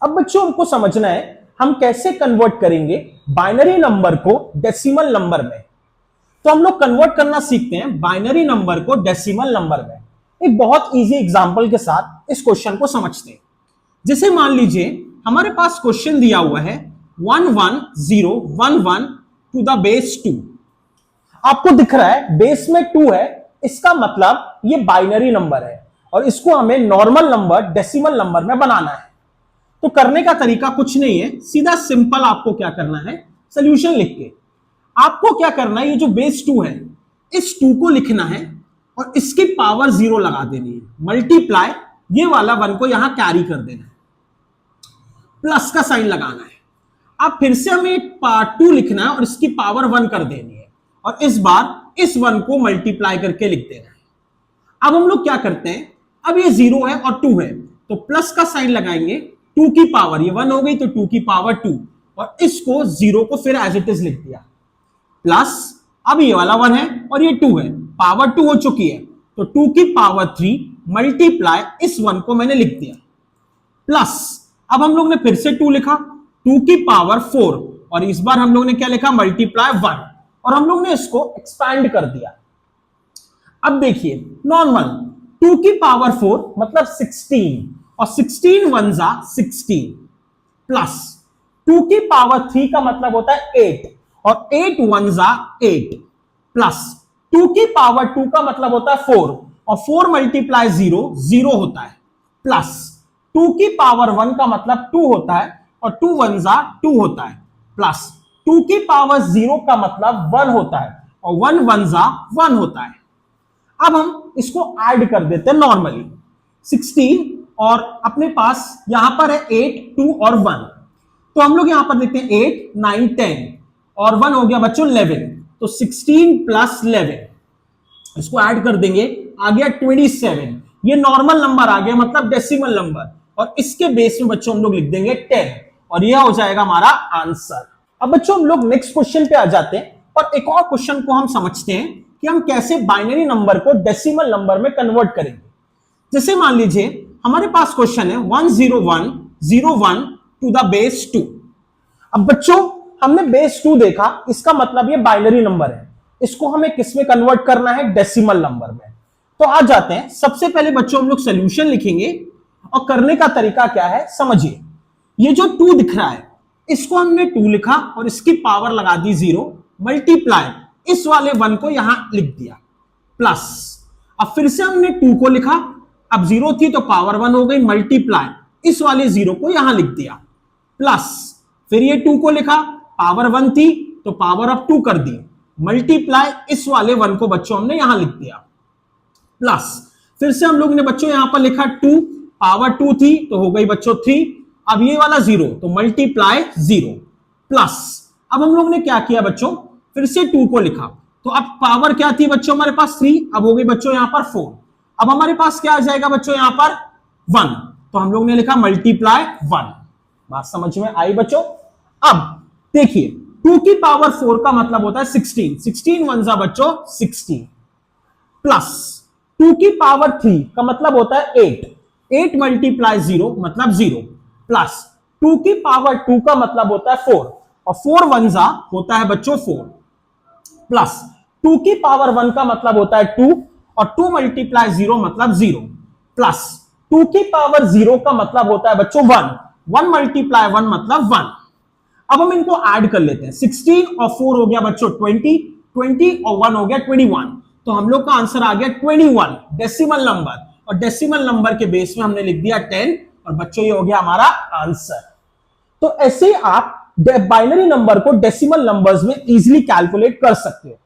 अब बच्चों हमको समझना है हम कैसे कन्वर्ट करेंगे बाइनरी नंबर को डेसिमल नंबर में। तो हम लोग कन्वर्ट करना सीखते हैं बाइनरी नंबर को डेसिमल नंबर में। एक बहुत इजी एग्जांपल के साथ इस क्वेश्चन को समझते हैं। जैसे मान लीजिए हमारे पास क्वेश्चन दिया हुआ है 11011 टू द बेस 2। आपको दिख रहा है बेस में 2 है, इसका मतलब ये बाइनरी नंबर है और इसको हमें नॉर्मल नंबर डेसिमल नंबर में बनाना है। तो करने का तरीका कुछ नहीं है, सीधा सिंपल आपको क्या करना है, सोल्यूशन लिख के आपको क्या करना है, ये जो बेस 2 है इस 2 को लिखना है और इसकी पावर 0 लगा देनी है, मल्टीप्लाई ये वाला 1 को यहां कैरी कर देना है, प्लस का साइन लगाना है। अब फिर से हमें पार्ट 2 लिखना है और इसकी पावर 1 कर देनी है और इस बार इस 1 को मल्टीप्लाई करके लिख देना है। अब हम लोग क्या करते हैं, अब ये 0 है और 2 है तो प्लस का साइन लगाएंगे, 2 की पावर, ये 1 हो गई तो 2 की पावर 2 और इसको 0 को फिर एज इट इज लिख दिया, प्लस अब ये वाला 1 है और ये 2 है, पावर 2 हो चुकी है तो 2 की पावर 3 मल्टीप्लाई इस 1 को मैंने लिख दिया, प्लस अब हम लोग ने फिर से 2 लिखा, 2 की पावर 4 और इस बार हम लोग ने क्या लिखा, मल्टीप्लाई 1 और हम लोग ने इसको एक्सपैंड कर दिया। अब देखिए नॉर्मल 2 की पावर 4 मतलब 16 और 16 1 जा 16 प्लस 2 की पावर 3 का मतलब होता है 8 और 8 1 जा 8 प्लस 2 की पावर 2 का मतलब होता है 4 और 4 मल्टीप्लाई 0 0 होता है, प्लस 2 की पावर 1 का मतलब 2 होता है और 2 1 जा 2 होता है, प्लस 2 की पावर 0 का मतलब 1 होता है और 1 1 जा 1 होता है। अब हम इसको ऐड कर देते हैं नॉर्मली 16 और अपने पास यहां पर है 8 2 और 1 तो हम लोग यहां पर देखते हैं 8 9 10 और 1 हो गया बच्चों 11 तो 16 प्लस 11 इसको ऐड कर देंगे, आ गया 27। ये नॉर्मल नंबर आ गया मतलब डेसिमल नंबर और इसके बेस में बच्चों हम लोग लिख देंगे 10 और यह हो जाएगा हमारा आंसर। अब बच्चों हम लोग नेक्स्ट क्वेश्चन पे आ जाते हैं और एक और क्वेश्चन को हम समझते हैं कि हम कैसे बाइनरी नंबर को डेसिमल नंबर में कन्वर्ट करेंगे। जैसे मान लीजिए हमारे पास क्वेश्चन है 10101 टू द बेस 2। अब बच्चों हमने बेस 2 देखा, इसका मतलब ये बाइनरी नंबर है, इसको हमें किस में कन्वर्ट करना है, डेसिमल नंबर में। तो आ जाते हैं, सबसे पहले बच्चों हम लोग सोल्यूशन लिखेंगे और करने का तरीका क्या है समझिए। ये जो 2 दिख रहा है इसको हमने 2 लिखा और इसकी पावर लगा दी 0 मल्टीप्लाई इस वाले 1 को यहां लिख दिया, प्लस अब फिर से हमने 2 को लिखा, अब 0 थी तो पावर 1 हो गई, मल्टीप्लाई इस वाले 0 को यहां लिख दिया, प्लस फिर ये 2 को लिखा, पावर 1 थी तो पावर अब 2 कर दी, मल्टीप्लाई इस वाले 1 को बच्चों हमने यहां लिख दिया, प्लस फिर से हम लोग ने बच्चों यहां पर लिखा 2, पावर 2 थी तो हो गई बच्चों 3, अब ये वाला 0 तो मल्टीप्लाई 0, प्लस अब हम लोग ने क्या किया बच्चों, फिर से 2 को लिखा तो अब पावर क्या थी बच्चों हमारे पास 3, अब हो गई बच्चों यहां पर 4, अब हमारे पास क्या आ जाएगा बच्चों यहां पर 1 तो हम लोग ने लिखा मल्टीप्लाई 1। बात समझ में आई बच्चों। अब देखिए 2 की पावर 4 का मतलब होता है 16, 16 1 जा बच्चों 16 प्लस 2 की पावर 3 का मतलब होता है 8, 8 मल्टीप्लाई 0 मतलब 0 प्लस 2 की पावर 2 का मतलब होता है 4 और 4 1 जा होता है बच्चों 4 प्लस 2 की पावर 1 का मतलब होता है 2 और 2 मल्टीप्लाई 0 मतलब 0 प्लस 2 की पावर 0 का मतलब होता है बच्चों 1, 1 मल्टीप्लाई 1 मतलब 1। अब हम इनको ऐड कर लेते हैं, 16 और 4 हो गया बच्चों 20, 20 और 1 हो गया 21 तो हम लोग का आंसर आ गया 21 डेसिमल नंबर और डेसिमल नंबर के बेस में हमने लिख दिया 10 और बच्चों ये हो गया हमारा आंसर। तो ऐसे आप बाइनरी नंबर को डेसिमल नंबर्स में इजीली कैलकुलेट कर सकते हो।